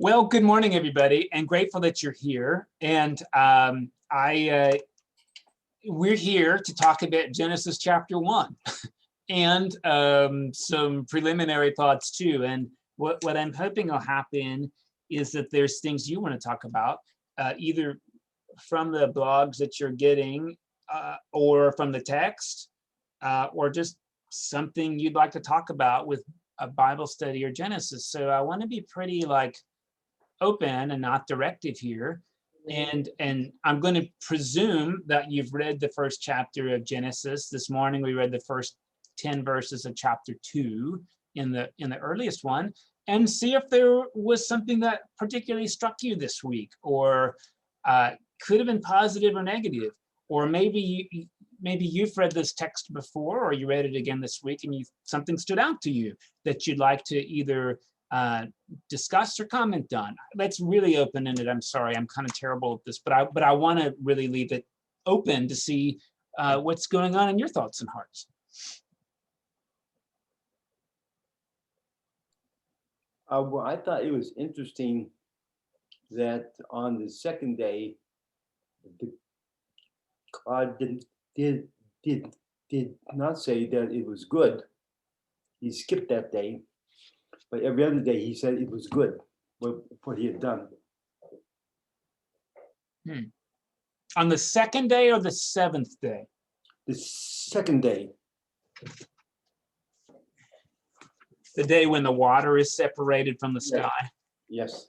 Well, good morning, everybody, and grateful that you're here. And we're here to talk about Genesis chapter 1 and some preliminary thoughts too. And what I'm hoping will happen is that there's things you want to talk about, either from the blogs that you're getting or from the text, or just something you'd like to talk about with a Bible study or Genesis. So I want to be pretty open and not directive here. And I'm going to presume that you've read the first chapter of Genesis. This morning we read the first 10 verses of chapter 2 in the earliest one, and see if there was something that particularly struck you this week, or could have been positive or negative, or maybe you've read this text before, or you read it again this week and something stood out to you that you'd like to either discuss or comment on. That's really open-ended. I'm sorry, I'm kind of terrible at this, but I want to really leave it open to see what's going on in your thoughts and hearts. Well, I thought it was interesting that on the second day, God did not say that it was good. He skipped that day. But every other day he said it was good, what he had done. On the second day or the seventh day? The second day. The day when the water is separated from the sky? Yes.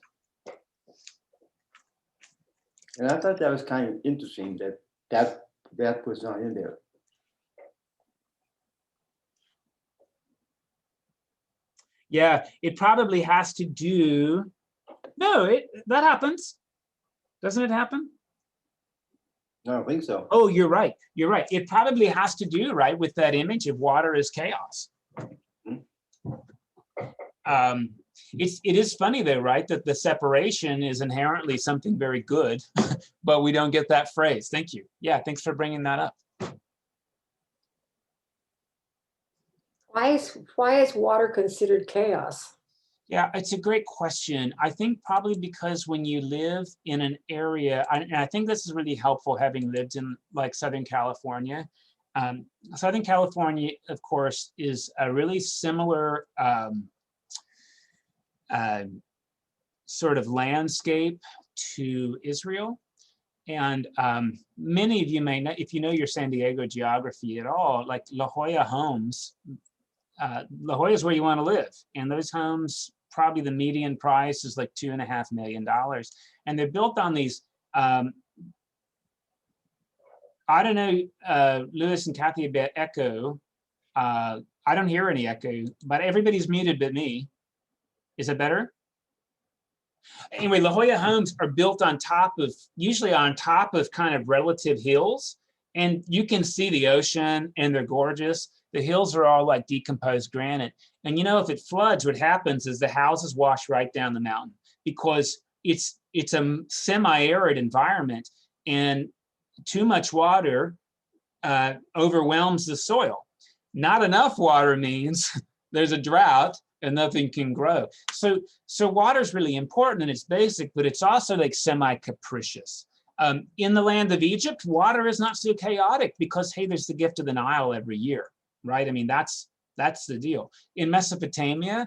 And I thought that was kind of interesting that was not in there. Yeah, it probably has to do. No, that happens. Doesn't it happen? I don't think so. Oh, you're right. You're right. It probably has to do, right, with that image of water as chaos. It is funny though, right, that the separation is inherently something very good, but we don't get that phrase. Thank you. Yeah, thanks for bringing that up. Why is water considered chaos? Yeah, it's a great question. I think probably because when you live in an area, and I think this is really helpful having lived in Southern California. Southern California, of course, is a really similar sort of landscape to Israel. And many of you may know, if you know your San Diego geography at all, like La Jolla homes, La Jolla is where you want to live, and those homes, probably the median price is like $2.5 million, and they're built on these. I don't know, Lewis and Kathy, about echo. I don't hear any echo, but everybody's muted but me. Is it better? Anyway, La Jolla homes are built usually on top of kind of relative hills, and you can see the ocean, and they're gorgeous. The hills are all like decomposed granite. And if it floods, what happens is the houses wash right down the mountain, because it's a semi-arid environment, and too much water overwhelms the soil. Not enough water means there's a drought and nothing can grow. So water is really important, and it's basic, but it's also like semi-capricious. In the land of Egypt, water is not so chaotic because, hey, there's the gift of the Nile every year. Right? I mean, that's the deal. In Mesopotamia,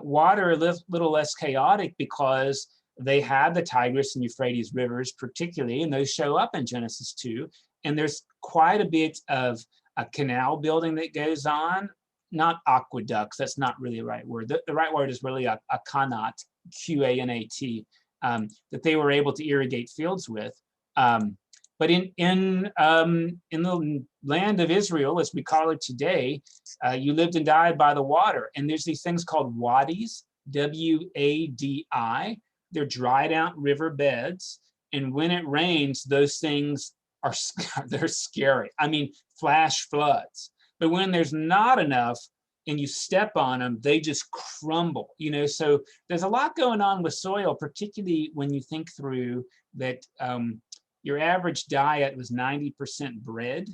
water a little less chaotic because they had the Tigris and Euphrates rivers particularly, and those show up in Genesis 2. And there's quite a bit of a canal building that goes on, not aqueducts, that's not really the right word. The right word is really a qanat, Q-A-N-A-T, that they were able to irrigate fields with. But in the land of Israel, as we call it today, you lived and died by the water. And there's these things called wadis, W-A-D-I. They're dried out river beds. And when it rains, those things they're scary. I mean, flash floods. But when there's not enough and you step on them, they just crumble. So there's a lot going on with soil, particularly when you think through that. Your average diet was 90% bread.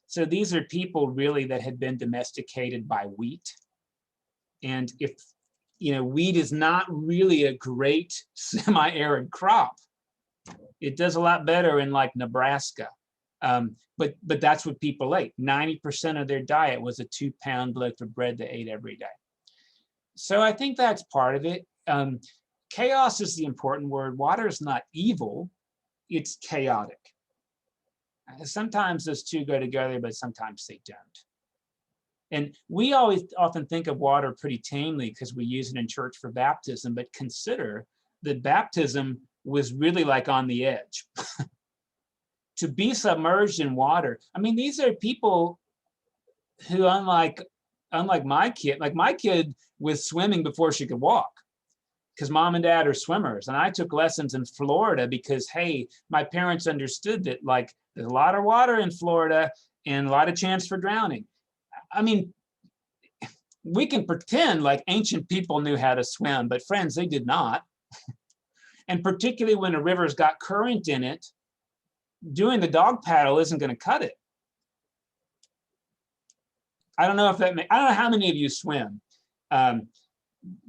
So these are people really that had been domesticated by wheat. And if wheat is not really a great semi-arid crop. It does a lot better in like Nebraska. But that's what people ate. 90% of their diet was a 2-pound loaf of bread they ate every day. So I think that's part of it. Chaos is the important word. Water is not evil, it's chaotic. Sometimes those two go together, but sometimes they don't. And we often think of water pretty tamely because we use it in church for baptism, but consider that baptism was really like on the edge. To be submerged in water. I mean, these are people who, unlike my kid was swimming before she could walk because mom and dad are swimmers. And I took lessons in Florida because, hey, my parents understood that like there's a lot of water in Florida and a lot of chance for drowning. I mean, we can pretend like ancient people knew how to swim, but friends, they did not. And particularly when a river's got current in it, doing the dog paddle isn't going to cut it. I don't know if that I don't know how many of you swim.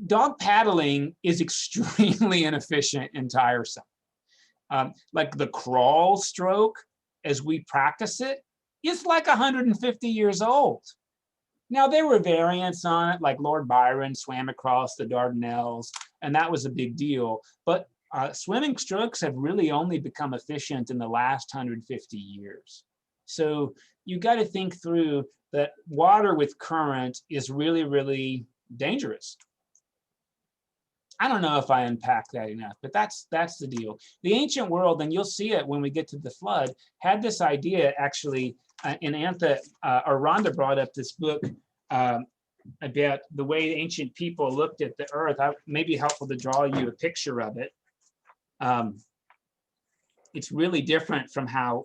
Dog paddling is extremely inefficient and tiresome. Like the crawl stroke, as we practice it, is like 150 years old. Now, there were variants on it, like Lord Byron swam across the Dardanelles, and that was a big deal. But swimming strokes have really only become efficient in the last 150 years. So you got to think through that water with current is really, really dangerous. I don't know if I unpacked that enough, but that's the deal. The ancient world, and you'll see it when we get to the flood, had this idea actually, and Rhonda brought up this book about the way ancient people looked at the earth. It may be helpful to draw you a picture of it. It's really different from how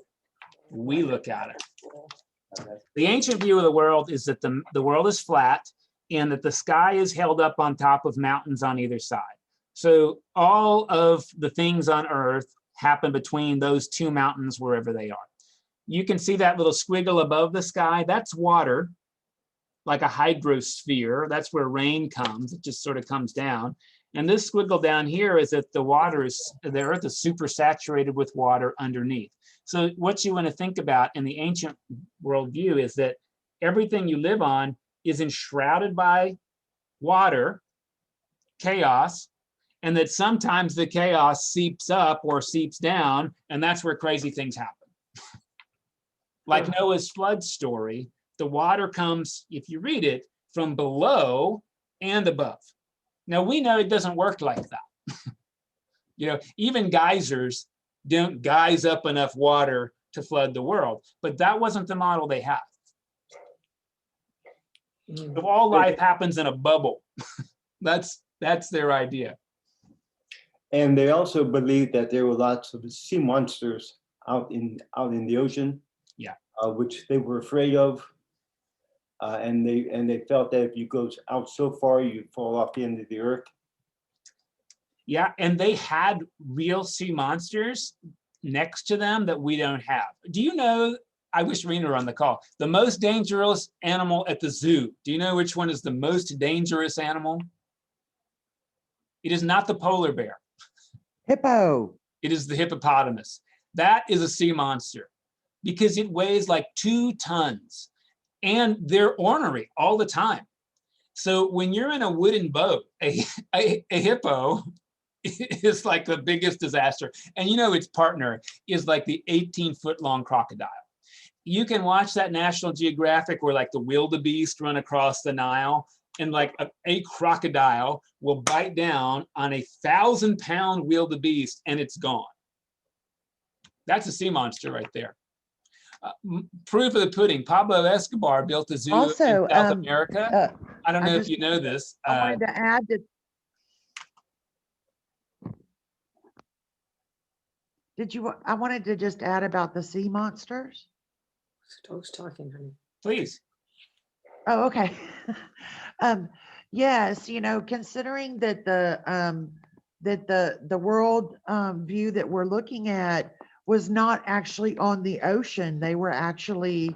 we look at it. The ancient view of the world is that the world is flat and that the sky is held up on top of mountains on either side. So all of the things on Earth happen between those two mountains wherever they are. You can see that little squiggle above the sky. That's water, like a hydrosphere. That's where rain comes. It just sort of comes down. And this squiggle down here is that the Earth is super saturated with water underneath. So what you want to think about in the ancient worldview is that everything you live on is enshrouded by water, chaos, and that sometimes the chaos seeps up or seeps down, and that's where crazy things happen. Like Noah's flood story, the water comes, if you read it, from below and above. Now, we know it doesn't work like that. Even geysers don't geyse up enough water to flood the world, but that wasn't the model they had. So all life happens in a bubble. That's their idea. And they also believed that there were lots of sea monsters out in the ocean, which they were afraid of, and they felt that if you go out so far, you'd fall off the end of the earth. Yeah, and they had real sea monsters next to them that we don't have. Do you know? I wish Rena were on the call. The most dangerous animal at the zoo. Do you know which one is the most dangerous animal? It is not the polar bear. Hippo. It is the hippopotamus. That is a sea monster because it weighs like 2 tons and they're ornery all the time. So when you're in a wooden boat, a hippo is like the biggest disaster. And its partner is like the 18-foot long crocodile. You can watch that National Geographic where like the wildebeest run across the Nile, and like a crocodile will bite down on a 1,000-pound wildebeest and it's gone. That's a sea monster right there. Proof of the pudding. Pablo Escobar built a zoo in South America. I don't know if you know this. I wanted to add that. I wanted to just add about the sea monsters. Who's talking, honey? Please. Oh, okay. Yes, considering that the world view that we're looking at was not actually on the ocean. They were actually,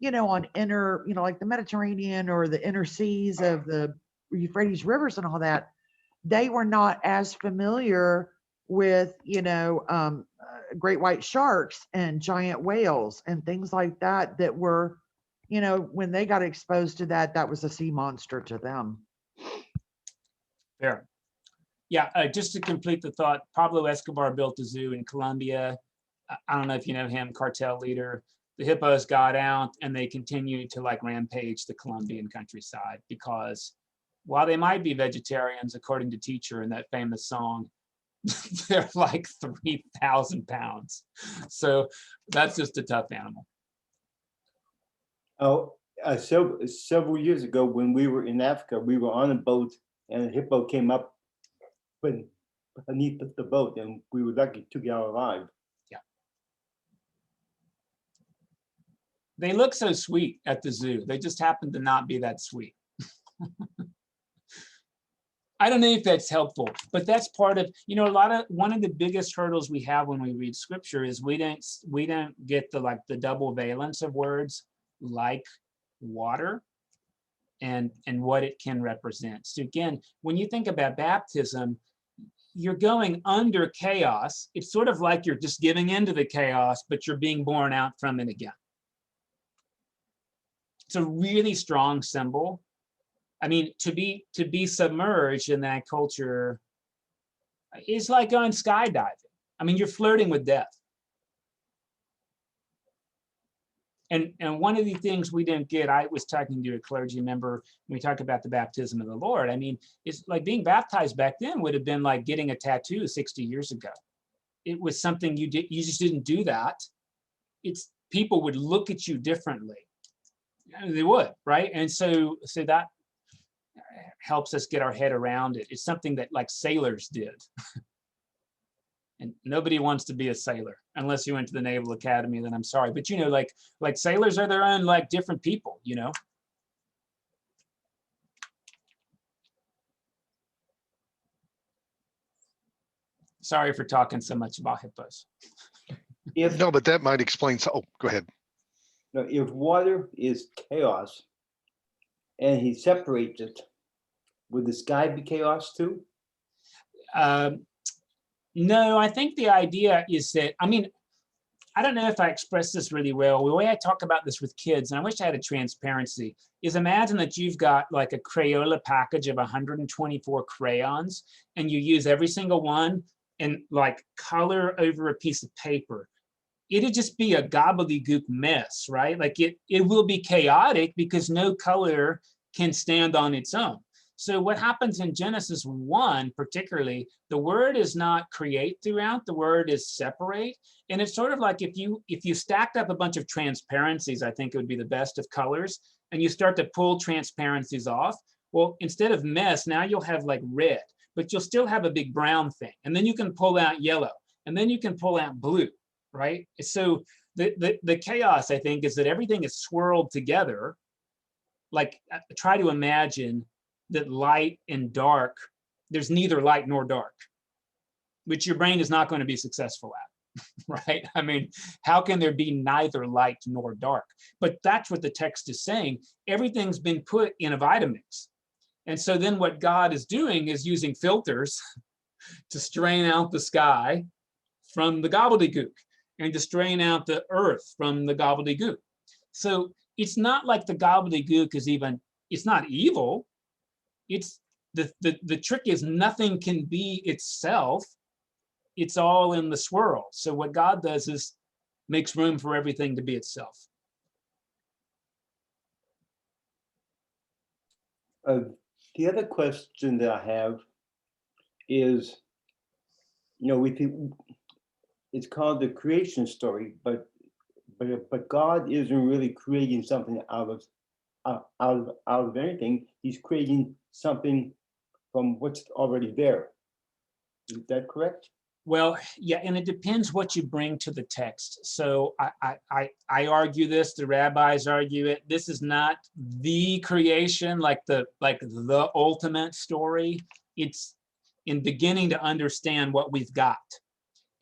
on inner, like the Mediterranean or the inner seas of the Euphrates rivers and all that. they were not as familiar with, great white sharks and giant whales and things like that, that were, when they got exposed to that, that was a sea monster to them. Fair. Yeah, just to complete the thought, Pablo Escobar built a zoo in Colombia. I don't know if you know him, cartel leader. The hippos got out and they continued to like rampage the Colombian countryside because while they might be vegetarians, according to Teacher in that famous song, they're like 3,000 pounds. So that's just a tough animal. Oh, several years ago when we were in Africa, we were on a boat and a hippo came up beneath the boat and we were lucky to get out alive. Yeah. They look so sweet at the zoo. They just happen to not be that sweet. I don't know if that's helpful, but that's part of, one of the biggest hurdles we have when we read scripture is we don't get the double valence of words like water and what it can represent. So again, when you think about baptism, you're going under chaos. It's sort of like you're just giving into the chaos, but you're being born out from it again. It's a really strong symbol. I mean, to be submerged in that culture is like going skydiving. I mean, you're flirting with death. And one of the things we didn't get, I was talking to a clergy member when we talk about the baptism of the Lord. I mean, it's like being baptized back then would have been like getting a tattoo 60 years ago. It was something you just didn't do that. People would look at you differently. They would, right? And so that helps us get our head around it. It's something that like sailors did. And nobody wants to be a sailor unless you went to the Naval Academy, then I'm sorry. But like sailors are their own like different people, Sorry for talking so much about hippos. No, but that might explain. Oh, go ahead. No, if water is chaos and he separates it, would the sky be chaos too? No, I think the idea is that, I mean, I don't know if I expressed this really well. The way I talk about this with kids, and I wish I had a transparency, is imagine that you've got like a Crayola package of 124 crayons, and you use every single one and like color over a piece of paper. It'd just be a gobbledygook mess, right? Like it will be chaotic because no color can stand on its own. So what happens in Genesis 1, particularly, the word is not create throughout, the word is separate. And it's sort of like if you stacked up a bunch of transparencies, I think it would be the best of colors, and you start to pull transparencies off, well, instead of mess, now you'll have like red, but you'll still have a big brown thing. And then you can pull out yellow, and then you can pull out blue, right? So the chaos, I think, is that everything is swirled together. Like, try to imagine that light and dark, there's neither light nor dark, which your brain is not going to be successful at, right? I mean, how can there be neither light nor dark? But that's what the text is saying. Everything's been put in a Vitamix. And so then what God is doing is using filters to strain out the sky from the gobbledygook and to strain out the earth from the gobbledygook. So it's not like the gobbledygook is even, it's not evil. It's the trick is nothing can be itself. It's all in the swirl. So what God does is makes room for everything to be itself. The other question that I have is, we think it's called the creation story, but God isn't really creating something out of anything. He's creating something from what's already there. Is that correct? Well, yeah, and it depends what you bring to the text. So I argue this, the rabbis argue it. This is not the creation, like the ultimate story. It's in beginning to understand what we've got.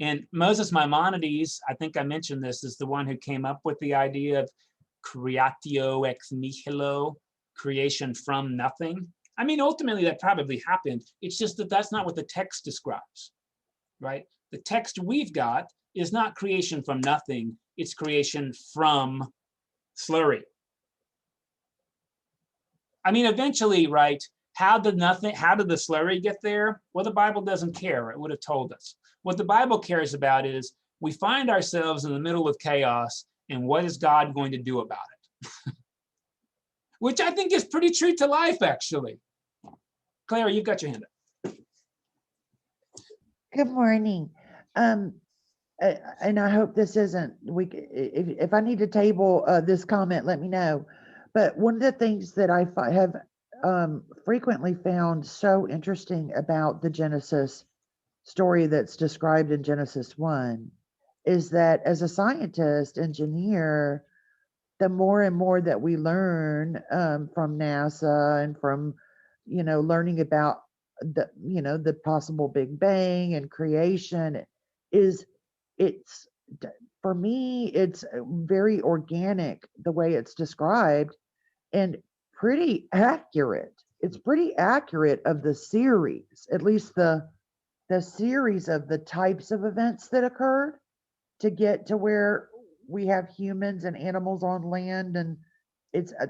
And Moses Maimonides, I think I mentioned this, is the one who came up with the idea of creatio ex nihilo, creation from nothing. I mean, ultimately that probably happened. It's just that that's not what the text describes, right? The text we've got is not creation from nothing. It's creation from slurry. I mean, eventually, right? How did the slurry get there? Well, the Bible doesn't care. It would have told us. What the Bible cares about is we find ourselves in the middle of chaos, and what is God going to do about it? Which I think is pretty true to life, actually. Claire, you've got your hand up. Good morning. And I hope this isn't, if I need to table this comment, let me know. But one of the things that I have frequently found so interesting about the Genesis story that's described in Genesis 1 is that as a scientist, engineer, the more and more that we learn from NASA and from, learning about the possible Big Bang and creation it's for me, it's very organic the way it's described and pretty accurate. It's pretty accurate of the series, at least the series of the types of events that occurred to get to where we have humans and animals on land. And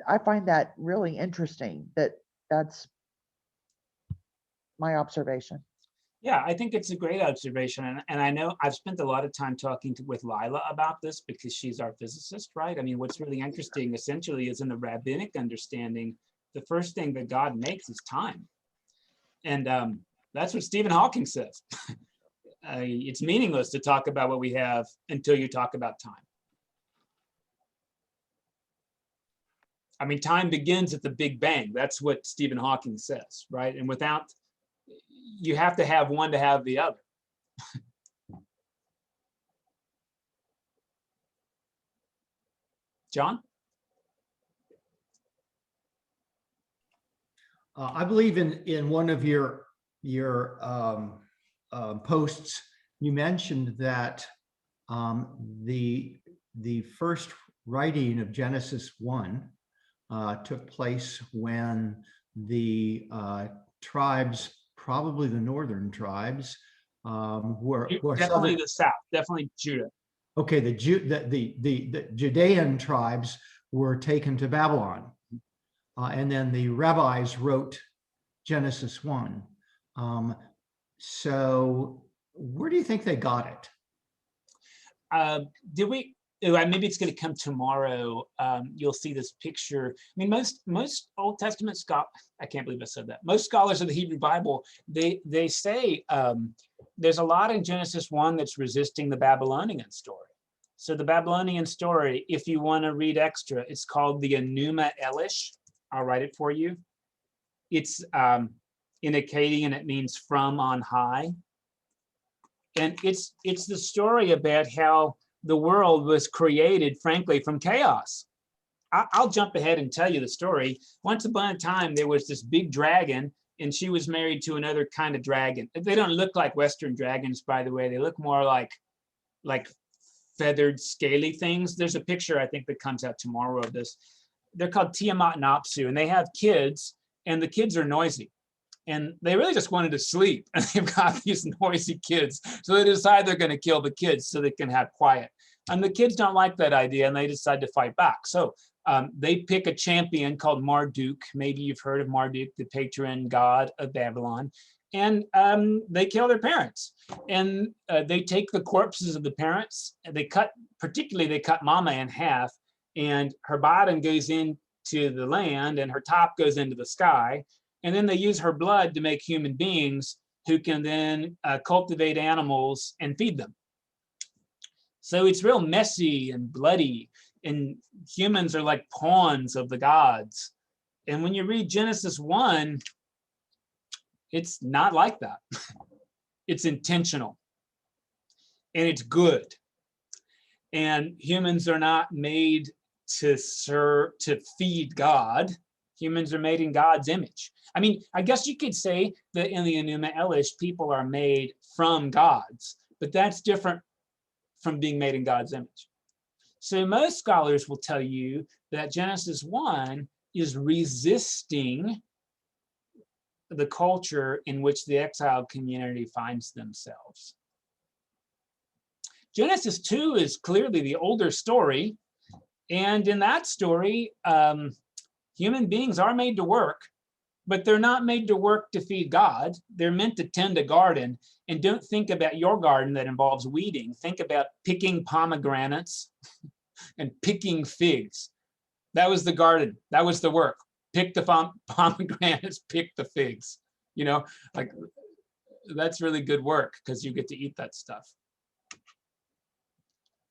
I find that really interesting that's my observation. Yeah, I think it's a great observation. And I know I've spent a lot of time talking with Lila about this because she's our physicist, right? I mean, what's really interesting essentially is in the rabbinic understanding, the first thing that God makes is time. And that's what Stephen Hawking says. It's meaningless to talk about what we have until you talk about time. I mean, time begins at the Big Bang. That's what Stephen Hawking says, right? And you have to have one to have the other. John? I believe in one of your posts, you mentioned that the first writing of Genesis 1 took place when the tribes, probably the northern tribes, were definitely the south, definitely Judah. Okay, the Judean tribes were taken to Babylon, and then the rabbis wrote Genesis 1. So where do you think they got it? Maybe it's going to come tomorrow. You'll see this picture. I mean, most Old Testament scholars, I can't believe I said that. Most scholars of the Hebrew Bible, they say there's a lot in Genesis 1 that's resisting the Babylonian story. So the Babylonian story, if you want to read extra, it's called the Enuma Elish. I'll write it for you. It's in Akkadian, it means from on high. And it's the story about how the world was created, frankly, from chaos. I'll jump ahead and tell you the story. Once upon a time, there was this big dragon, and she was married to another kind of dragon. They don't look like Western dragons, by the way. They look more like feathered, scaly things. There's a picture, I think, that comes out tomorrow of this. They're called Tiamat and Apsu, and they have kids, and the kids are noisy. And they really just wanted to sleep. And they've got these noisy kids. So they decide they're going to kill the kids so they can have quiet. And the kids don't like that idea, and they decide to fight back. So they pick a champion called Marduk. Maybe you've heard of Marduk, the patron god of Babylon. And they kill their parents. And they take the corpses of the parents. And they cut Mama in half. And her bottom goes into the land, and her top goes into the sky. And then they use her blood to make human beings who can then cultivate animals and feed them. So it's real messy and bloody, and humans are like pawns of the gods. And when you read Genesis 1, it's not like that. It's intentional, and it's good. And humans are not made to feed God. Humans are made in God's image. I mean, I guess you could say that in the Enuma Elish, people are made from gods, but that's different from being made in God's image. So most scholars will tell you that Genesis 1 is resisting the culture in which the exiled community finds themselves. Genesis 2 is clearly the older story. And in that story, human beings are made to work, but they're not made to work to feed God. They're meant to tend a garden. And don't think about your garden that involves weeding. Think about picking pomegranates and picking figs. That was the garden. That was the work. Pick the pomegranates, pick the figs. You know, like that's really good work because you get to eat that stuff.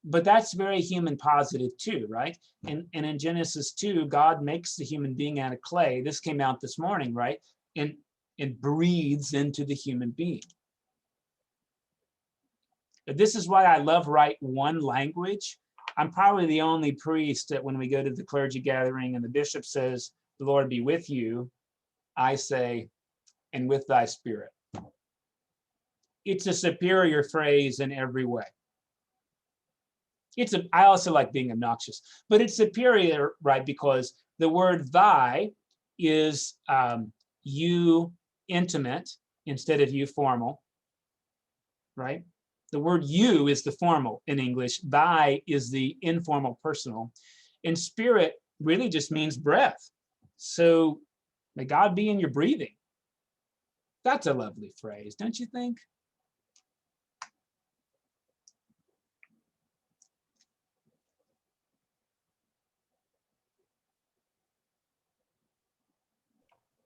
But that's very human positive too, right? And in Genesis 2, God makes the human being out of clay. This came out this morning, right? And breathes into the human being. This is why I love write one language. I'm probably the only priest that when we go to the clergy gathering and the bishop says, "The Lord be with you," I say, "and with thy spirit." It's a superior phrase in every way. I also like being obnoxious, but it's superior, right? Because the word thy is you intimate instead of you formal, right? The word you is the formal in English. Thy is the informal personal. And spirit really just means breath. So may God be in your breathing. That's a lovely phrase, don't you think?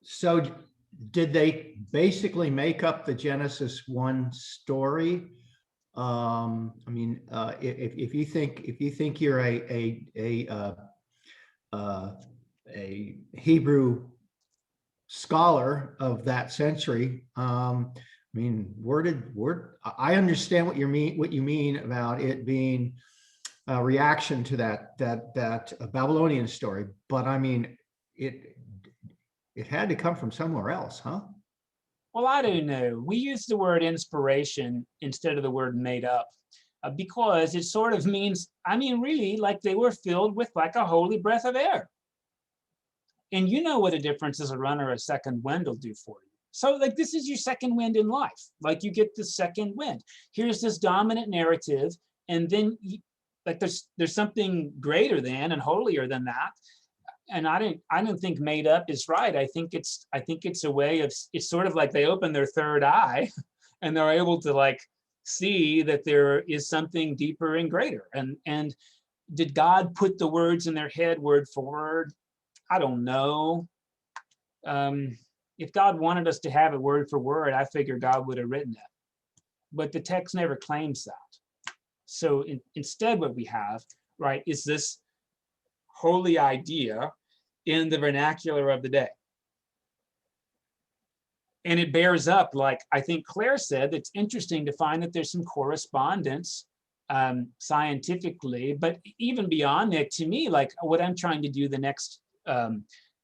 So did they basically make up the Genesis 1 story? I mean, if you think you're a Hebrew scholar of that century, I mean, I understand what you mean about it being a reaction to that Babylonian story, but I mean, it had to come from somewhere else, huh? Well, I don't know. We use the word inspiration instead of the word made up because it sort of means, I mean, really, like they were filled with like a holy breath of air. And you know what a difference as a runner a second wind will do for you. So like this is your second wind in life. Like you get the second wind. Here's this dominant narrative. And then like there's something greater than and holier than that. And I don't think made up is right. I think it's a way of, it's sort of like they open their third eye and they're able to like see that there is something deeper and greater. And did God put the words in their head word for word? I don't know. If God wanted us to have it word for word, I figure God would have written it. But the text never claims that. So instead what we have, right, is this holy idea in the vernacular of the day. And it bears up, like I think Claire said, it's interesting to find that there's some correspondence scientifically, but even beyond that, to me, like what I'm trying to do the next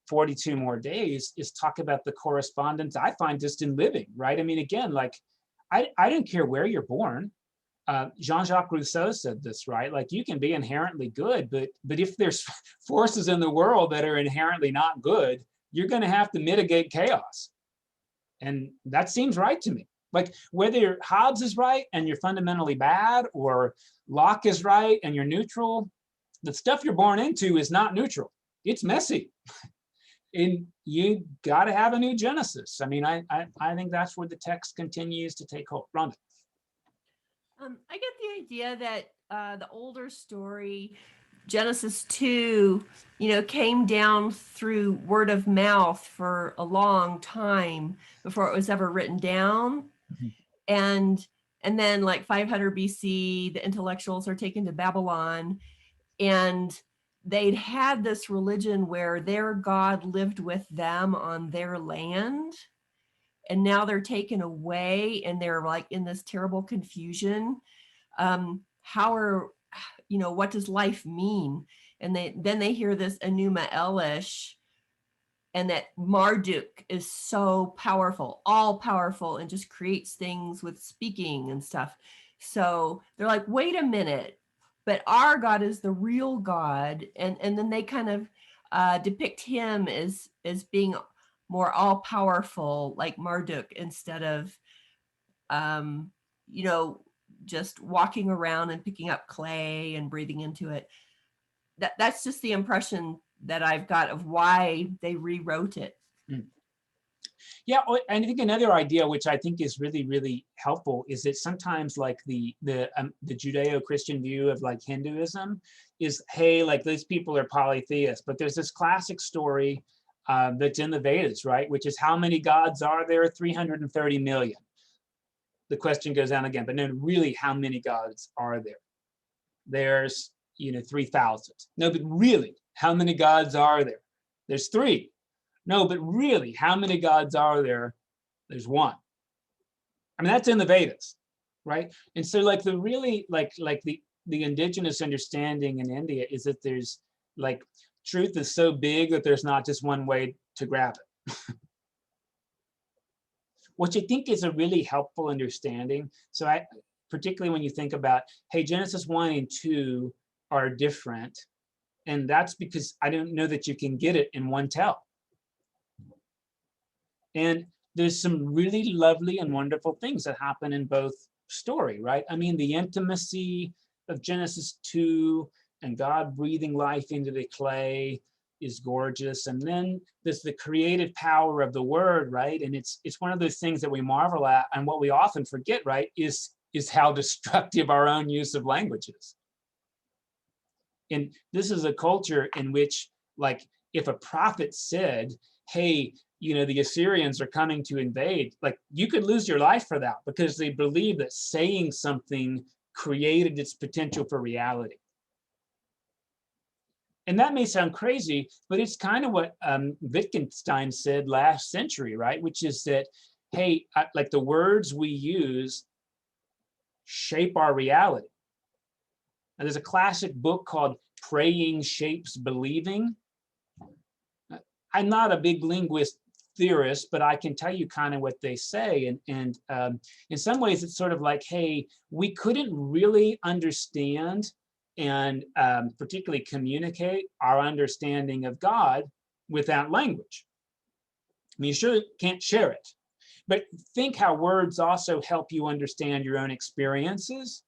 42 more days is talk about the correspondence I find just in living, right? I mean, again, like I don't care where you're born. Jean-Jacques Rousseau said this, right? Like you can be inherently good, but if there's forces in the world that are inherently not good, you're going to have to mitigate chaos. And that seems right to me. Like whether Hobbes is right and you're fundamentally bad, or Locke is right and you're neutral, the stuff you're born into is not neutral. It's messy. And you got to have a new Genesis. I mean, I think that's where the text continues to take hold. Rhonda. I get the idea that the older story, Genesis 2, came down through word of mouth for a long time before it was ever written down. Mm-hmm. And then like 500 BC, the intellectuals are taken to Babylon, and they'd had this religion where their God lived with them on their land. And now they're taken away and they're like in this terrible confusion. What does life mean? And then they hear this Enuma Elish, and that Marduk is so powerful, all powerful, and just creates things with speaking and stuff. So they're like, wait a minute, but our God is the real God. And then they kind of depict him as being more all-powerful like Marduk instead of, you know, just walking around and picking up clay and breathing into it. That's just the impression that I've got of why they rewrote it. Yeah, and I think another idea, which I think is really, really helpful, is that sometimes like the Judeo-Christian view of like Hinduism is, hey, like these people are polytheists, but there's this classic story that's in the Vedas, right? Which is, how many gods are there? 330 million. The question goes down again, but no, really, how many gods are there? There's, 3,000. No, but really, how many gods are there? There's 3. No, but really, how many gods are there? There's 1. I mean, that's in the Vedas, right? And so like the really, like the indigenous understanding in India is that there's like, truth is so big that there's not just one way to grab it. Which I think is a really helpful understanding. So particularly when you think about, hey, Genesis 1 and 2 are different. And that's because I don't know that you can get it in one tell. And there's some really lovely and wonderful things that happen in both story, right? I mean, the intimacy of Genesis 2 and God breathing life into the clay is gorgeous. And then there's the creative power of the word, right? And it's one of those things that we marvel at, and what we often forget, right, is how destructive our own use of language is. And this is a culture in which, like, if a prophet said, hey, the Assyrians are coming to invade, like, you could lose your life for that, because they believe that saying something created its potential for reality. And that may sound crazy, but it's kind of what Wittgenstein said last century, right? Which is that, hey, like the words we use shape our reality. And there's a classic book called Praying Shapes Believing. I'm not a big linguist theorist, but I can tell you kind of what they say. And in some ways, it's sort of like, hey, we couldn't really understand and particularly communicate our understanding of God without language. I mean, you sure can't share it, but think how words also help you understand your own experiences.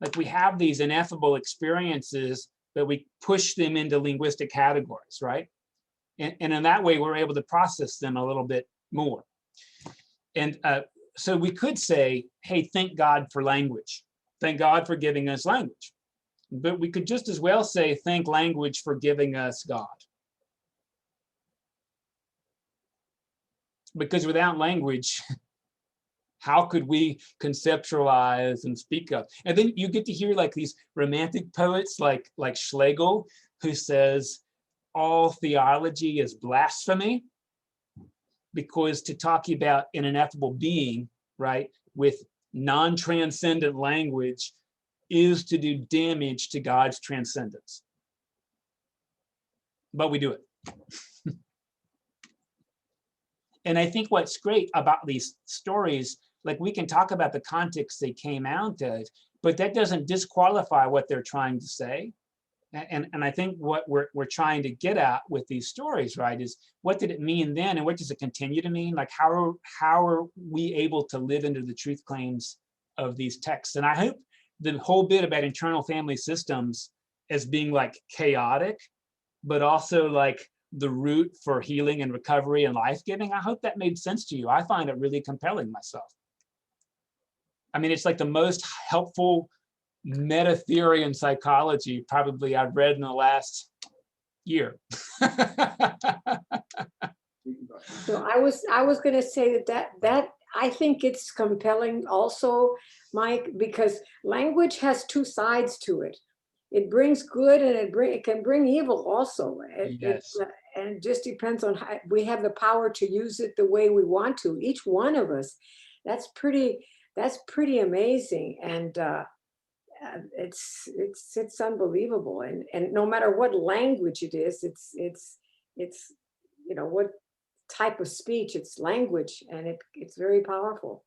Like, we have these ineffable experiences, but we push them into linguistic categories, right? And in that way, we're able to process them a little bit more. And so we could say, hey, thank God for language. Thank God for giving us language. But we could just as well say, thank language for giving us God. Because without language, how could we conceptualize and speak of? And then you get to hear like these romantic poets like Schlegel, who says, all theology is blasphemy, because to talk about an ineffable being, right, with non-transcendent language is to do damage to God's transcendence. But we do it. And I think what's great about these stories, like, we can talk about the context they came out of, but that doesn't disqualify what they're trying to say. And I think what we're trying to get at with these stories, right, is what did it mean then, and what does it continue to mean? Like, how are we able to live into the truth claims of these texts? And I hope the whole bit about internal family systems as being like chaotic, but also like the root for healing and recovery and life-giving, I hope that made sense to you. I find it really compelling myself. I mean, it's like the most helpful meta theory in psychology probably I've read in the last year. So I was going to say that I think it's compelling also, Mike, because language has two sides to it. It brings good and it can bring evil also. Yes. And it just depends on how we have the power to use it the way we want to. Each one of us. That's pretty amazing. And it's unbelievable. And no matter what language it is, it's what type of speech, it's language, and it's very powerful.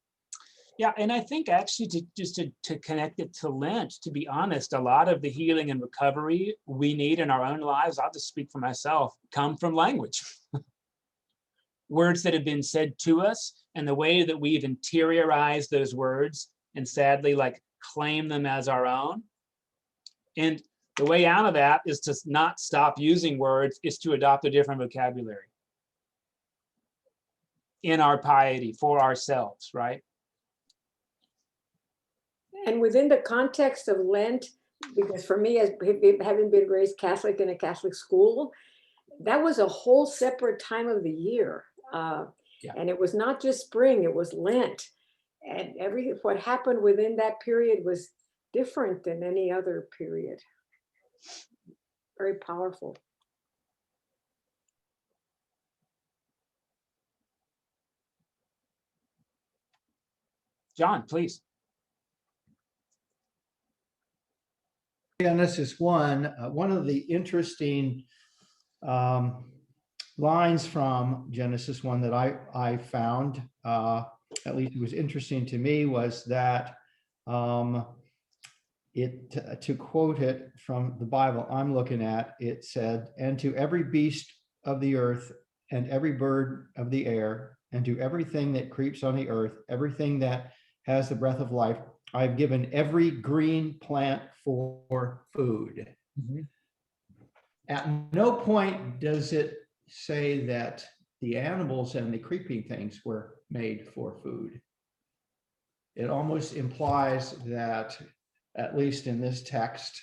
Yeah, and I think actually to connect it to Lent, to be honest, a lot of the healing and recovery we need in our own lives, I'll just speak for myself, come from language. words that have been said to us and the way that we've interiorized those words and sadly like claim them as our own. And the way out of that is to not stop using words, is to adopt a different vocabulary in our piety for ourselves, right? And within the context of Lent, because for me, as having been raised Catholic in a Catholic school, that was a whole separate time of the year. And it was not just spring, it was Lent. And what happened within that period was different than any other period. Very powerful. John, please. Genesis 1, one of the interesting lines from Genesis 1 that I found, at least it was interesting to me, was that to quote it from the Bible I'm looking at, it said, "And to every beast of the earth and every bird of the air and to everything that creeps on the earth, everything that has the breath of life, I've given every green plant for food." Mm-hmm. At no point does it say that the animals and the creeping things were made for food. It almost implies that, at least in this text,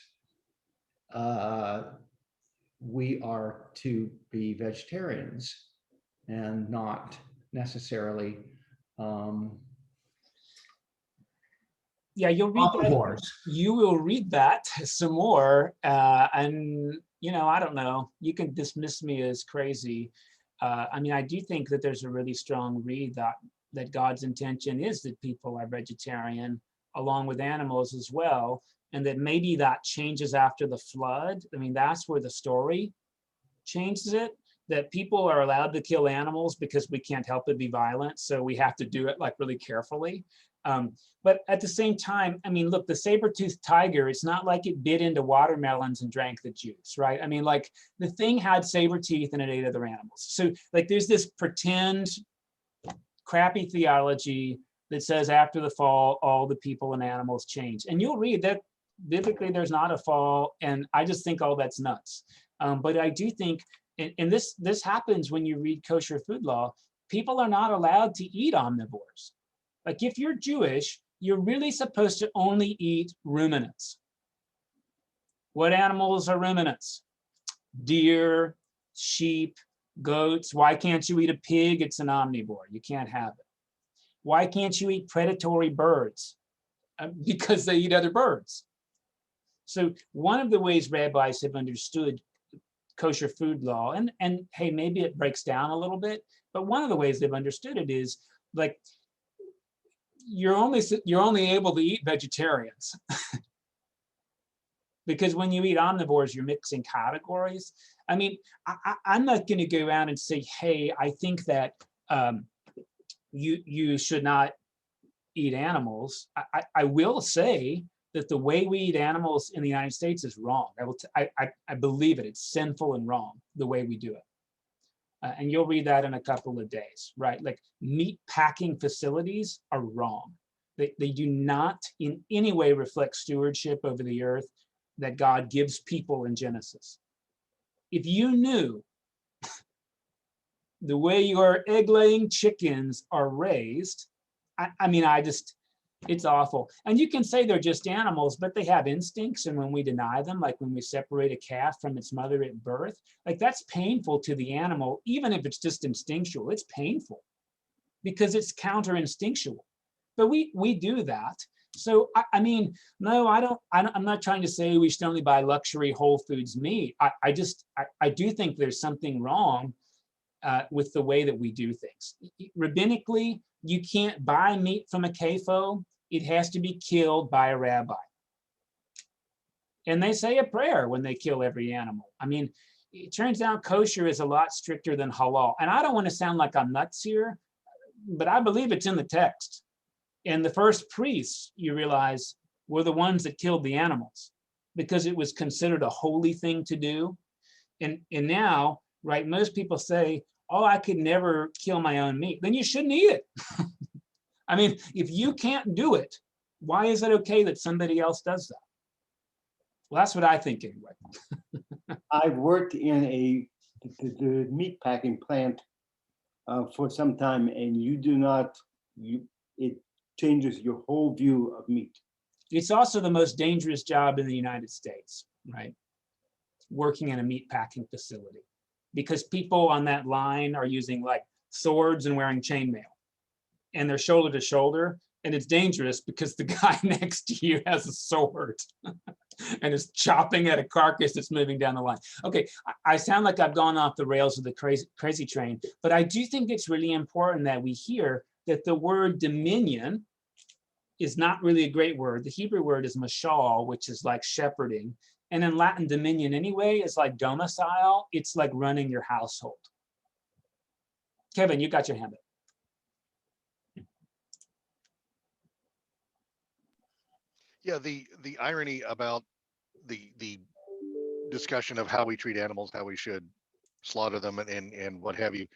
we are to be vegetarians and not necessarily yeah, you'll read omnivores. You will read that some more, and I don't know. You can dismiss me as crazy. I mean, I do think that there's a really strong read that God's intention is that people are vegetarian, along with animals as well, and that maybe that changes after the flood. I mean, that's where the story changes it. That people are allowed to kill animals because we can't help but be violent, so we have to do it like really carefully. But at the same time, I mean, look, the saber-toothed tiger, it's not like it bit into watermelons and drank the juice, right? I mean, like the thing had saber teeth and it ate other animals. So like there's this pretend crappy theology that says after the fall, all the people and animals change. And you'll read that biblically there's not a fall, and I just think all that's nuts. But I do think, and this happens when you read kosher food law, people are not allowed to eat omnivores. Like if you're Jewish, you're really supposed to only eat ruminants. What animals are ruminants? Deer, sheep, goats. Why can't you eat a pig? It's an omnivore. You can't have it. Why can't you eat predatory birds? Because they eat other birds. So one of the ways rabbis have understood kosher food law, and hey, maybe it breaks down a little bit, but one of the ways they've understood it is like, you're only able to eat vegetarians because when you eat omnivores, you're mixing categories. I mean, I'm not going to go around and say, hey, I think that you should not eat animals. I will say that the way we eat animals in the United States is wrong. I believe it. It's sinful and wrong the way we do it. And you'll read that in a couple of days, right? Like meat packing facilities are wrong. They do not in any way reflect stewardship over the earth that God gives people in Genesis. If you knew the way your egg-laying chickens are raised, I mean, it's awful. And you can say they're just animals, but they have instincts. And when we deny them, like when we separate a calf from its mother at birth, like that's painful to the animal, even if it's just instinctual, it's painful because it's counter-instinctual. But we do that. So, I mean, no, I'm not trying to say we should only buy luxury Whole Foods meat. I do think there's something wrong with the way that we do things. Rabbinically, you can't buy meat from a CAFO. It has to be killed by a rabbi. And they say a prayer when they kill every animal. I mean, it turns out kosher is a lot stricter than halal. And I don't want to sound like I'm nuts here, but I believe it's in the text. And the first priests, you realize, were the ones that killed the animals because it was considered a holy thing to do. And now, right, most people say, oh, I could never kill my own meat, then you shouldn't eat it. I mean, if you can't do it, why is it okay that somebody else does that? Well, that's what I think anyway. I've worked in the meat packing plant for some time, and it changes your whole view of meat. It's also the most dangerous job in the United States, right? Working in a meat packing facility, because people on that line are using like swords and wearing chainmail, and they're shoulder to shoulder, and it's dangerous because the guy next to you has a sword and is chopping at a carcass that's moving down the line. Okay, I sound like I've gone off the rails of the crazy train, but I do think it's really important that we hear that the word dominion is not really a great word. The Hebrew word is mashal, which is like shepherding. And in Latin, dominion anyway is like domicile. It's like running your household. Kevin, you got your hand up. Yeah, the irony about the discussion of how we treat animals, how we should slaughter them and what have you,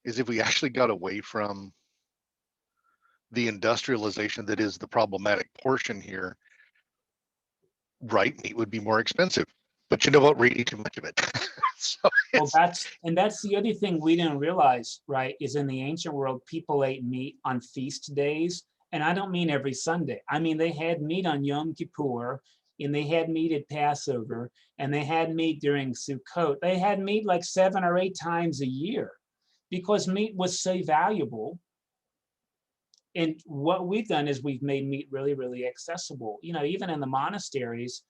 is if we actually got away from the industrialization that is the problematic portion here, right, meat would be more expensive. But you know what? We're eating too much of it. So well, that's the other thing we didn't realize, right, is in the ancient world, people ate meat on feast days. And I don't mean every Sunday. I mean, they had meat on Yom Kippur, and they had meat at Passover, and they had meat during Sukkot. They had meat like 7 or 8 times a year because meat was so valuable. And what we've done is we've made meat really, really accessible. You know, even in the monasteries,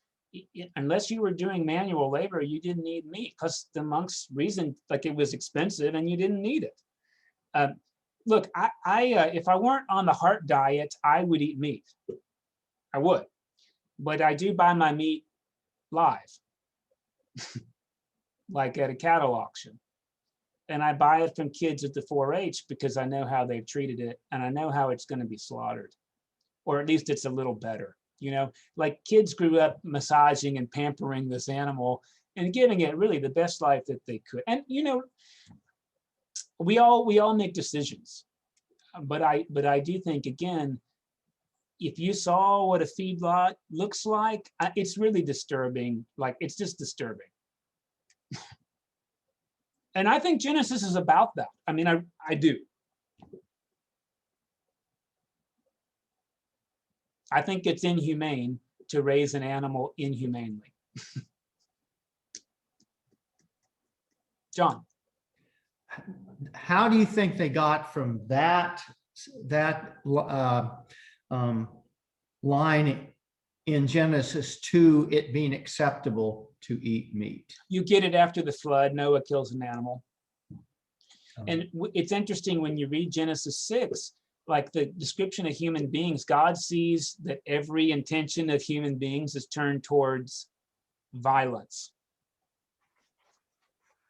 unless you were doing manual labor, you didn't need meat because the monks reasoned like it was expensive and you didn't need it. Look, if I weren't on the heart diet, I would eat meat. I would, but I do buy my meat live, like at a cattle auction. And I buy it from kids at the 4-H because I know how they've treated it and I know how it's going to be slaughtered, or at least it's a little better. You know, like kids grew up massaging and pampering this animal and giving it really the best life that they could. And, you know, we all make decisions, but I do think, again, if you saw what a feedlot looks like, it's really disturbing. Like, it's just disturbing. And I think Genesis is about that. I mean, I do. I think it's inhumane to raise an animal inhumanely. John. How do you think they got from that line in Genesis to it being acceptable to eat meat? You get it after the flood. Noah kills an animal. And it's interesting when you read Genesis 6, like the description of human beings, God sees that every intention of human beings is turned towards violence.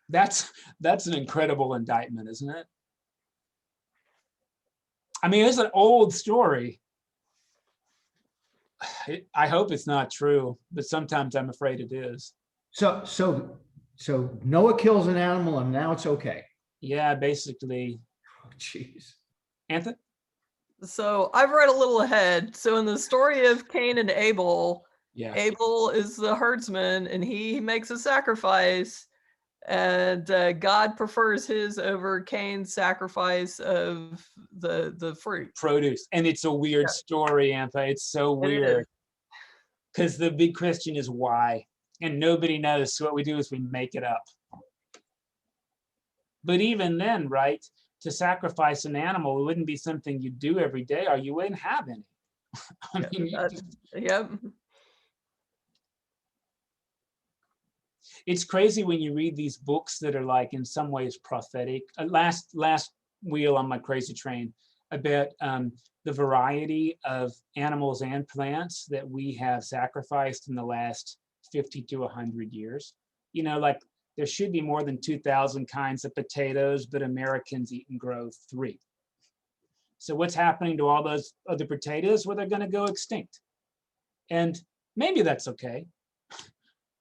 That's an incredible indictment, isn't it? I mean, it's an old story. I hope it's not true, but sometimes I'm afraid it is. So Noah kills an animal and now it's okay. Yeah, basically. Oh, jeez. Anthony? So I've read a little ahead. So in the story of Cain and Abel, yeah, Abel is the herdsman and he makes a sacrifice, and God prefers his over Cain's sacrifice of the fruit. Produce. And it's a weird story, Anthony. It's so weird. Because the big question is why? And nobody knows. So what we do is we make it up. But even then, right, to sacrifice an animal, it wouldn't be something you do every day, or you wouldn't have any. I mean, yep. It's crazy when you read these books that are like in some ways prophetic. Last wheel on my crazy train about the variety of animals and plants that we have sacrificed in the last 50 to 100 years. You know, like there should be more than 2,000 kinds of potatoes, but Americans eat and grow 3. So what's happening to all those other potatoes? Well, they're going to go extinct. And maybe that's okay.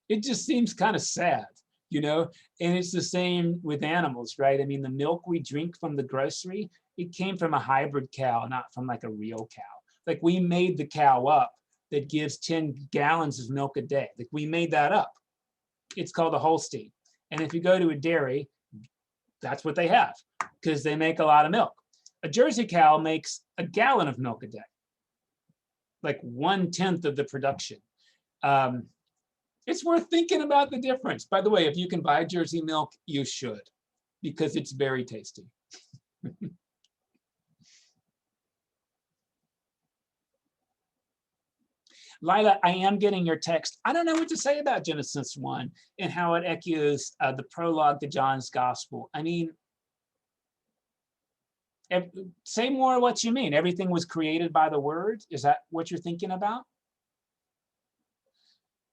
It just seems kind of sad you know? And it's the same with animals, right? I mean, the milk we drink from the grocery, it came from a hybrid cow, not from like a real cow. Like we made the cow up that gives 10 gallons of milk a day. Like we made that up. It's called a Holstein. And if you go to a dairy, that's what they have because they make a lot of milk. A Jersey cow makes a gallon of milk a day, like 1/10 of the production. It's worth thinking about the difference. By the way, if you can buy Jersey milk, you should, because it's very tasty. Lila, I am getting your text. I don't know what to say about Genesis 1 and how it echoes the prologue to John's gospel. I mean, say more what you mean. Everything was created by the word. Is that what you're thinking about?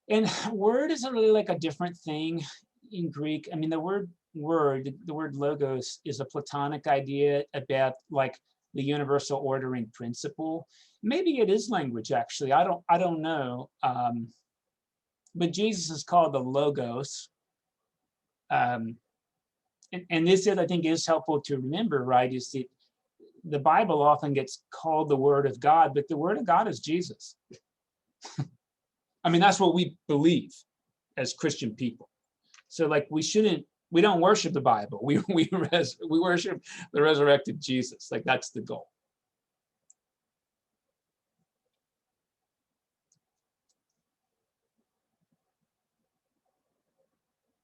And word isn't really like a different thing in Greek. I mean, the word logos is a Platonic idea about like the universal ordering principle. Maybe it is language, actually. I don't know. But Jesus is called the Logos. And this, I think, is helpful to remember, right? Is that the Bible often gets called the Word of God, but the Word of God is Jesus. I mean, that's what we believe as Christian people. So, like, we don't worship the Bible. We worship the resurrected Jesus. Like, that's the goal.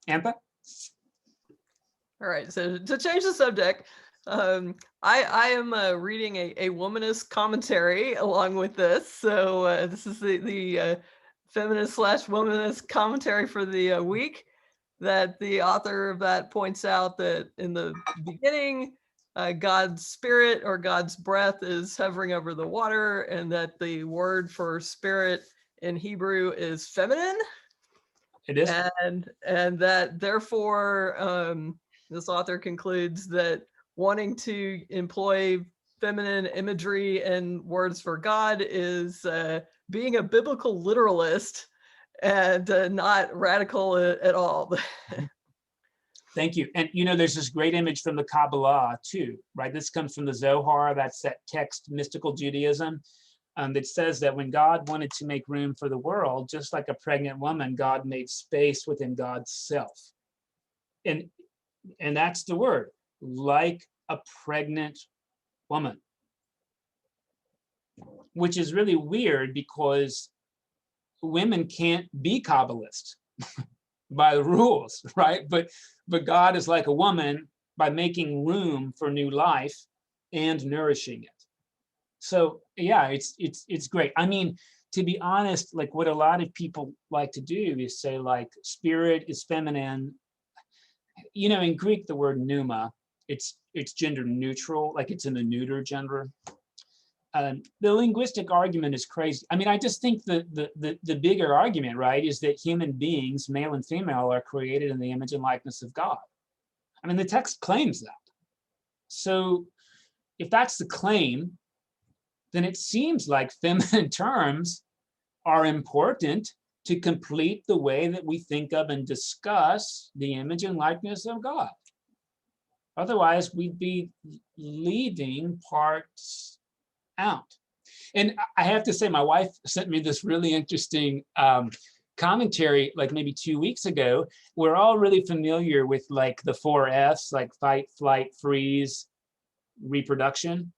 Ampa? All right, so to change the subject, I am reading a womanist commentary along with this. So this is the feminist/womanist commentary for the week, that the author of that points out that in the beginning, God's spirit or God's breath is hovering over the water, and that the word for spirit in Hebrew is feminine. It is. And that therefore, this author concludes that wanting to employ feminine imagery and words for God is being a biblical literalist and not radical at all. Thank you. And you know, there's this great image from the Kabbalah too, right? This comes from the Zohar, that's that text, mystical Judaism, that says that when God wanted to make room for the world, just like a pregnant woman, God made space within God's self. And that's the word, like a pregnant woman, which is really weird because women can't be Kabbalists by the rules, right? But God is like a woman by making room for new life and nourishing it. So yeah, it's great. I mean, to be honest, like what a lot of people like to do is say like spirit is feminine. You know, in Greek, the word pneuma, it's gender neutral, like it's in the neuter gender. The linguistic argument is crazy. I mean, I just think the bigger argument, right, is that human beings, male and female, are created in the image and likeness of God. I mean, the text claims that. So if that's the claim, then it seems like feminine terms are important to complete the way that we think of and discuss the image and likeness of God. Otherwise, we'd be leaving parts out. And I have to say, my wife sent me this really interesting commentary like maybe 2 weeks ago. We're all really familiar with like the 4 F's, like fight, flight, freeze, reproduction.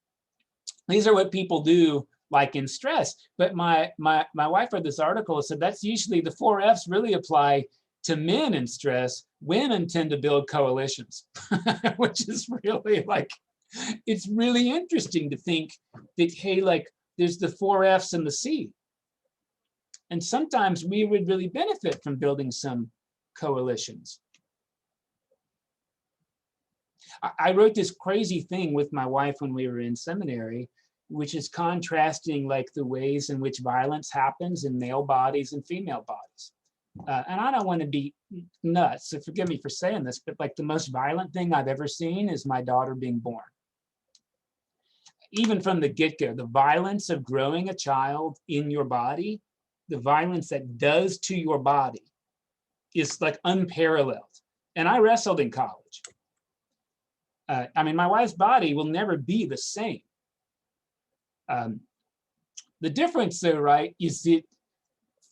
These are what people do like in stress. But my wife read this article and said that's usually the 4 F's really apply to men in stress. Women tend to build coalitions, which is really like, it's really interesting to think that, hey, like there's the 4 F's and the C. And sometimes we would really benefit from building some coalitions. I wrote this crazy thing with my wife when we were in seminary, which is contrasting like the ways in which violence happens in male bodies and female bodies. And I don't want to be nuts, so forgive me for saying this, but like the most violent thing I've ever seen is my daughter being born. Even from the get-go, the violence of growing a child in your body, the violence that does to your body is like unparalleled. and I wrestled in college. I mean, my wife's body will never be the same. The difference, though, right, is that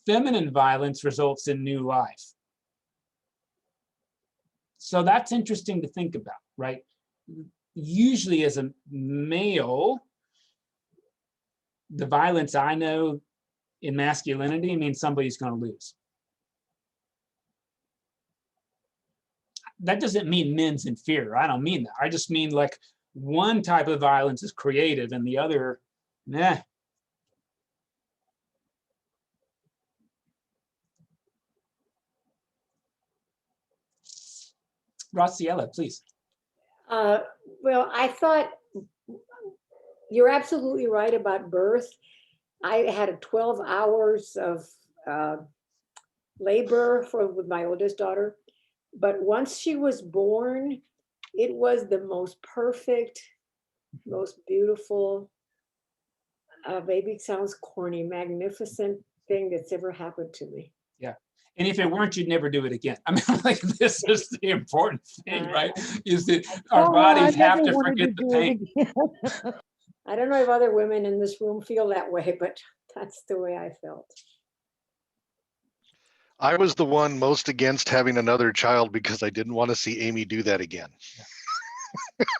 feminine violence results in new life. So that's interesting to think about, right? Usually as a male, the violence I know in masculinity means somebody's going to lose. That doesn't mean men's inferior. I don't mean that. I just mean like one type of violence is creative and the other, nah. Graciela, please. Well, I thought you're absolutely right about birth. I had 12 hours of labor with my oldest daughter. But once she was born, it was the most perfect, most beautiful, maybe it sounds corny, magnificent thing that's ever happened to me. Yeah. And if it weren't, you'd never do it again. I mean, like, this is the important thing, right? Is that our bodies have to forget the pain. I don't know if other women in this room feel that way, but that's the way I felt. I was the one most against having another child because I didn't want to see Amy do that again.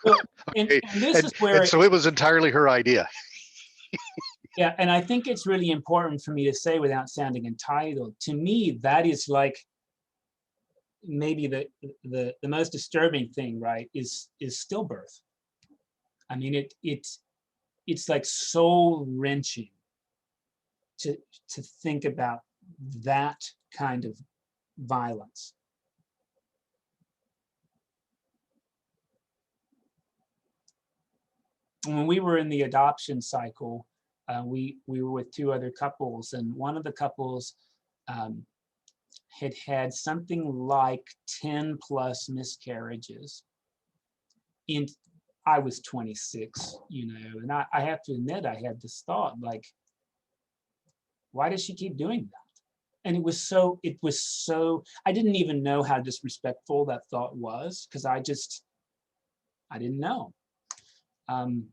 Well, and this is where, and so it was entirely her idea. yeah, and I think it's really important for me to say without sounding entitled. To me, that is like maybe the most disturbing thing, right? Is stillbirth. I mean, it's like soul wrenching to think about that kind of violence. When we were in the adoption cycle, we were with two other couples, and one of the couples had something like 10 plus miscarriages. And I was 26, and I have to admit, I had this thought, like, why does she keep doing that? And it was so, I didn't even know how disrespectful that thought was, because I didn't know. And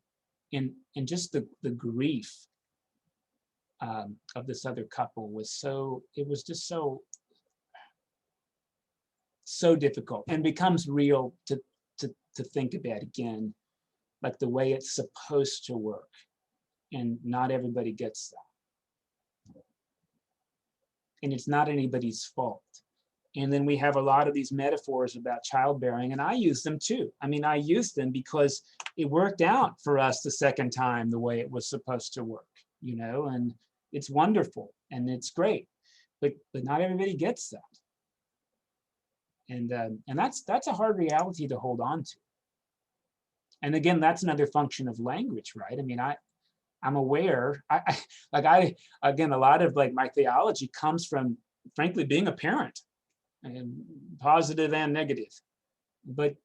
just the grief of this other couple was just so difficult, and becomes real to think about again, like the way it's supposed to work. And not everybody gets that. And it's not anybody's fault. And then we have a lot of these metaphors about childbearing, and I use them too. I mean, I use them because it worked out for us the second time the way it was supposed to work, and it's wonderful and it's great, but not everybody gets that. And that's a hard reality to hold on to. And again, that's another function of language, right? I mean, I'm aware, again, a lot of like my theology comes from, frankly, being a parent, and positive and negative. But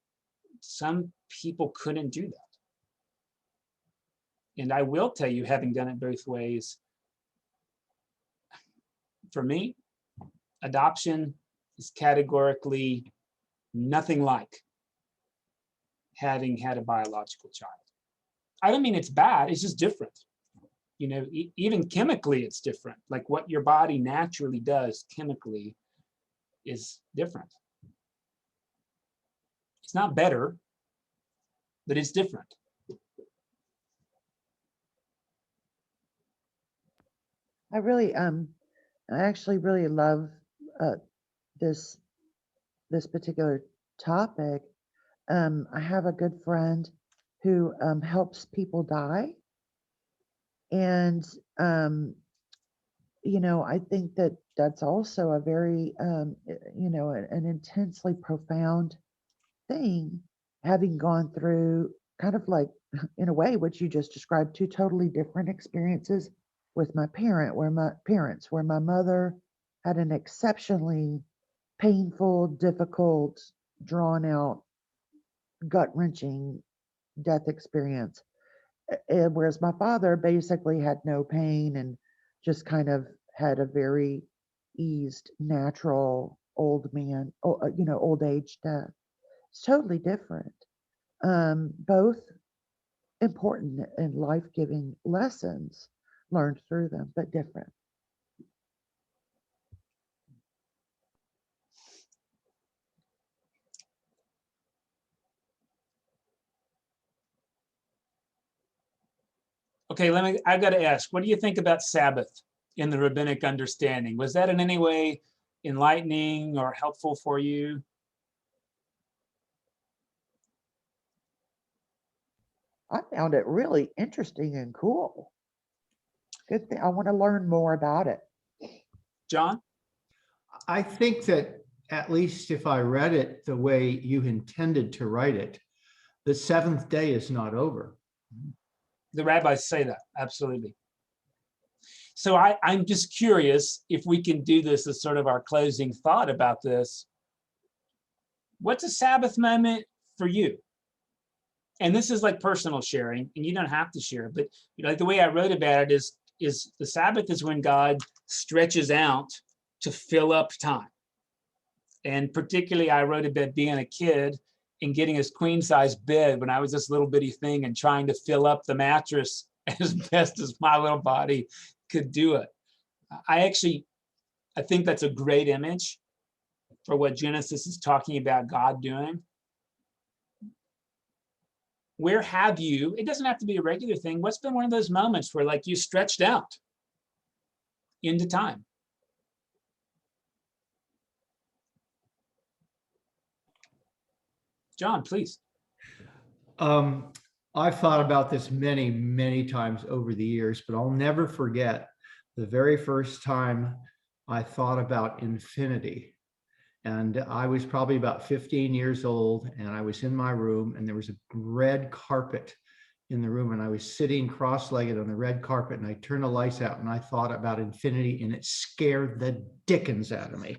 some people couldn't do that. And I will tell you, having done it both ways, for me, adoption is categorically nothing like having had a biological child. I don't mean it's bad, it's just different. Even chemically, it's different. Like what your body naturally does chemically is different. It's not better, but it's different. I actually really love this particular topic. I have a good friend who helps people die. And, I think that's also a very, an intensely profound thing, having gone through kind of like, in a way, what you just described, two totally different experiences with my parents, where my mother had an exceptionally painful, difficult, drawn out, gut-wrenching death experience. And whereas my father basically had no pain and just kind of had a very eased, natural old man, old age death. It's totally different. Both important and life-giving lessons learned through them, but different. Okay, I've got to ask, what do you think about Sabbath in the rabbinic understanding? Was that in any way enlightening or helpful for you? I found it really interesting and cool. Good thing. I want to learn more about it. John? I think that at least if I read it the way you intended to write it, the seventh day is not over. The rabbis say that, absolutely. So I'm just curious if we can do this as sort of our closing thought about this. What's a Sabbath moment for you? And this is like personal sharing, and you don't have to share, but like the way I wrote about it is the Sabbath is when God stretches out to fill up time. And particularly I wrote about being a kid and getting his queen size bed when I was this little bitty thing and trying to fill up the mattress as best as my little body could do it. I think that's a great image for what Genesis is talking about God doing. Where have you, it doesn't have to be a regular thing, what's been one of those moments where like you stretched out into time? John, please. I've thought about this many, many times over the years, but I'll never forget the very first time I thought about infinity. And I was probably about 15 years old, and I was in my room, and there was a red carpet in the room, and I was sitting cross-legged on the red carpet, and I turned the lights out, and I thought about infinity, and it scared the dickens out of me.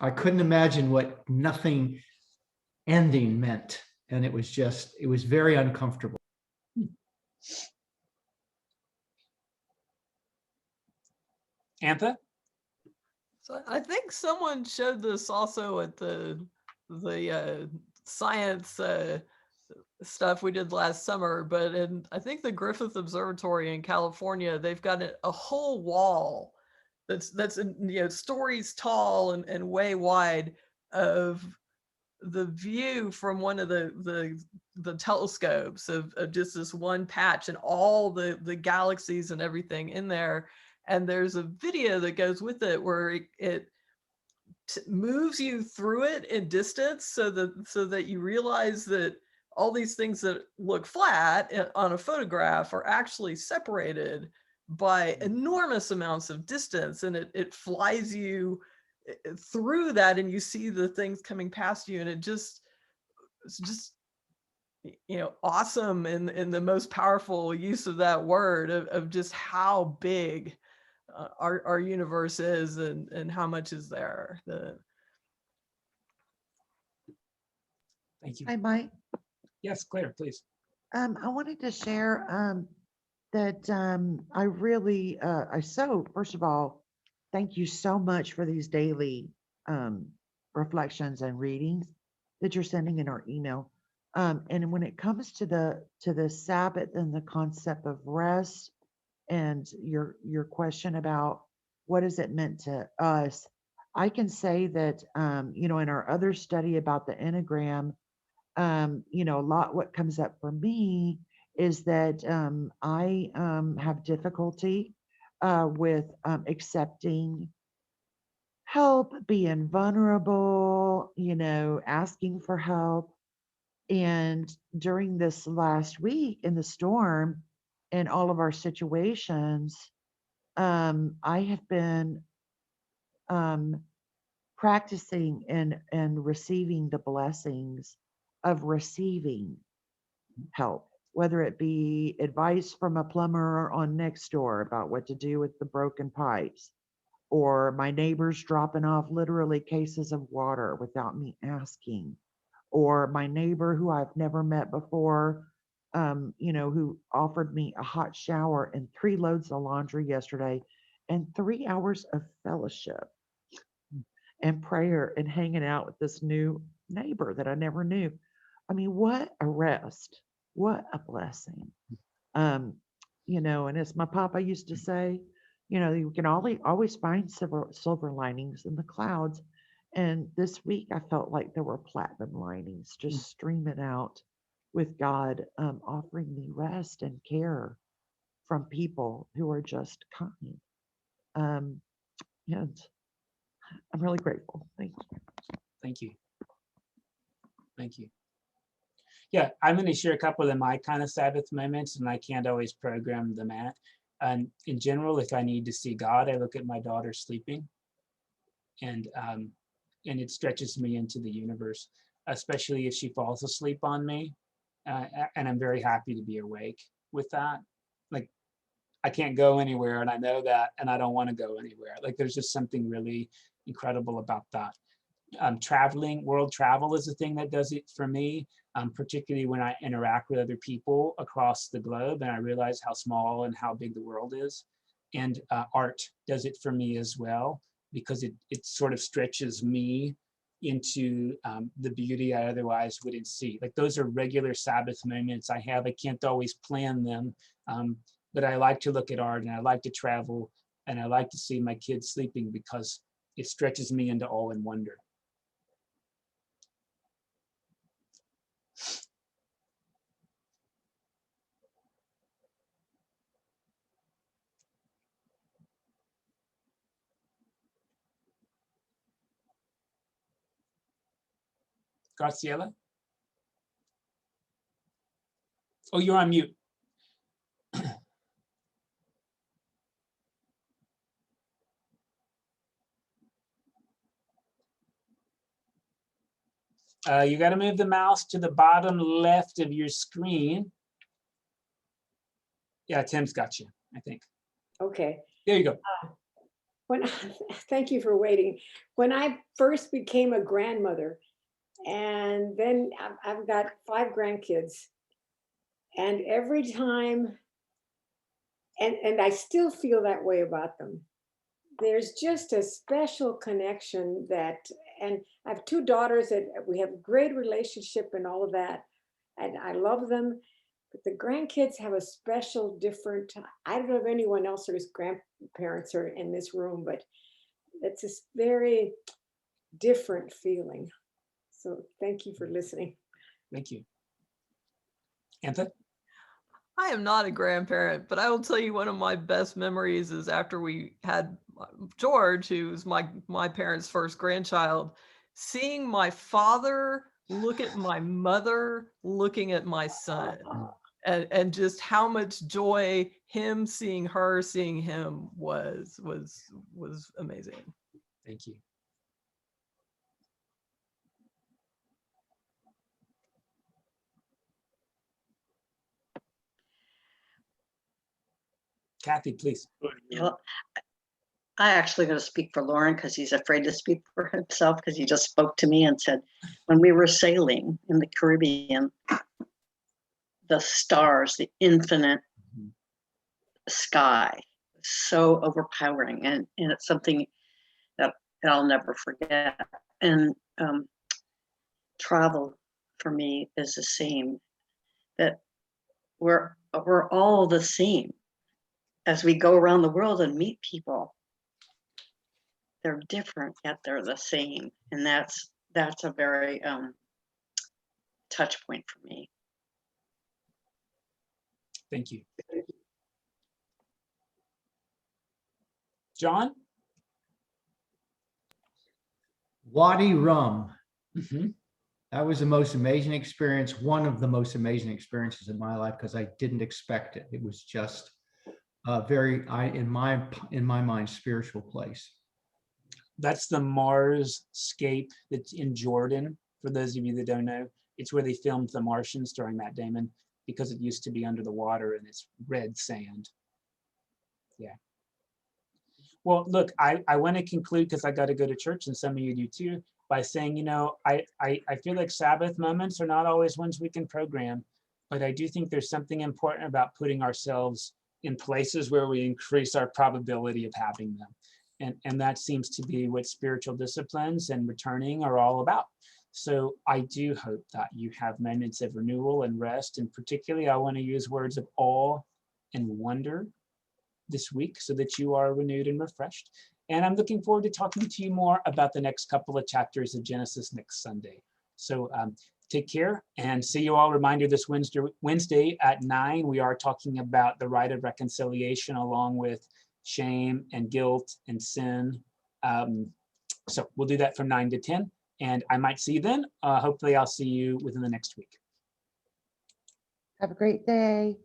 I couldn't imagine what nothing ending meant, and it was very uncomfortable. Antha? So I think someone showed this also at the science stuff we did last summer, but in I think the Griffith Observatory in California, they've got a whole wall that's stories tall and way wide of the view from one of the telescopes of just this one patch and all the galaxies and everything in there. And there's a video that goes with it where it moves you through it in distance so that you realize that all these things that look flat on a photograph are actually separated by enormous amounts of distance, and it flies you through that, and you see the things coming past you, and it's just awesome in the most powerful use of that word of just how big our universe is and how much is there. Thank you. Hi, Mike. Yes, Claire, please. I wanted to share that I really, first of all, thank you so much for these daily reflections and readings that you're sending in our email. And when it comes to the Sabbath and the concept of rest and your question about what is it meant to us, I can say that, in our other study about the Enneagram, a lot what comes up for me is that I have difficulty with accepting help, being vulnerable, asking for help. And during this last week in the storm and all of our situations, I have been practicing and receiving the blessings of receiving help, whether it be advice from a plumber on next door about what to do with the broken pipes, or my neighbors dropping off literally cases of water without me asking, or my neighbor who I've never met before, who offered me a hot shower and 3 loads of laundry yesterday and 3 hours of fellowship and prayer and hanging out with this new neighbor that I never knew. I mean, what a rest. What a blessing. And as my papa used to say, you can always find silver linings in the clouds. And this week I felt like there were platinum linings just streaming out with God, offering me rest and care from people who are just kind. And I'm really grateful. Thank you. Thank you. Thank you. Yeah, I'm going to share a couple of my kind of Sabbath moments, and I can't always program them at. And in general, if I need to see God, I look at my daughter sleeping, and it stretches me into the universe, especially if she falls asleep on me. And I'm very happy to be awake with that. Like, I can't go anywhere, and I know that, and I don't want to go anywhere. Like, there's just something really incredible about that. World travel is a thing that does it for me, particularly when I interact with other people across the globe and I realize how small and how big the world is. And art does it for me as well, because it sort of stretches me into the beauty I otherwise wouldn't see. Like, those are regular Sabbath moments I have. I can't always plan them, but I like to look at art, and I like to travel, and I like to see my kids sleeping because it stretches me into awe and wonder. Graciela? Oh, you're on mute. You got to move the mouse to the bottom left of your screen. Yeah, Tim's got you, I think. Okay. There you go. Thank you for waiting. When I first became a grandmother, and then I've got 5 grandkids, and every time, and I still feel that way about them. There's just a special connection and I have 2 daughters that we have a great relationship and all of that, and I love them. But the grandkids have a special, different, I don't know if anyone else or his grandparents are in this room, but it's this very different feeling. So thank you for listening. Thank you. Anthony? I am not a grandparent, but I will tell you one of my best memories is after we had George, who's my parents' first grandchild, seeing my father look at my mother looking at my son, and just how much joy him seeing her seeing him was amazing. Thank you. Kathy, please. I actually going to speak for Lauren because he's afraid to speak for himself, because he just spoke to me and said, when we were sailing in the Caribbean, the stars, the infinite sky, so overpowering, and it's something that I'll never forget. And travel for me is the same, that we're all the same as we go around the world and meet people. They're different, yet they're the same, and that's a very touch point for me. Thank you. John? Wadi Rum. Mm-hmm. That was the most amazing experience, one of the most amazing experiences in my life, because I didn't expect it. It was just in my mind, spiritual place. That's the Marscape that's in Jordan. For those of you that don't know, it's where they filmed The Martians during Matt Damon, because it used to be under the water and it's red sand. Yeah. Well, look, I want to conclude, because I got to go to church and some of you do too, by saying, I feel like Sabbath moments are not always ones we can program, but I do think there's something important about putting ourselves in places where we increase our probability of having them. And that seems to be what spiritual disciplines and returning are all about. So I do hope that you have moments of renewal and rest. And particularly, I want to use words of awe and wonder this week so that you are renewed and refreshed. And I'm looking forward to talking to you more about the next couple of chapters of Genesis next Sunday. So take care and see you all. Reminder, this Wednesday at 9, we are talking about the rite of reconciliation along with shame and guilt and sin. So we'll do that from 9 to 10. And I might see you then. Hopefully I'll see you within the next week. Have a great day.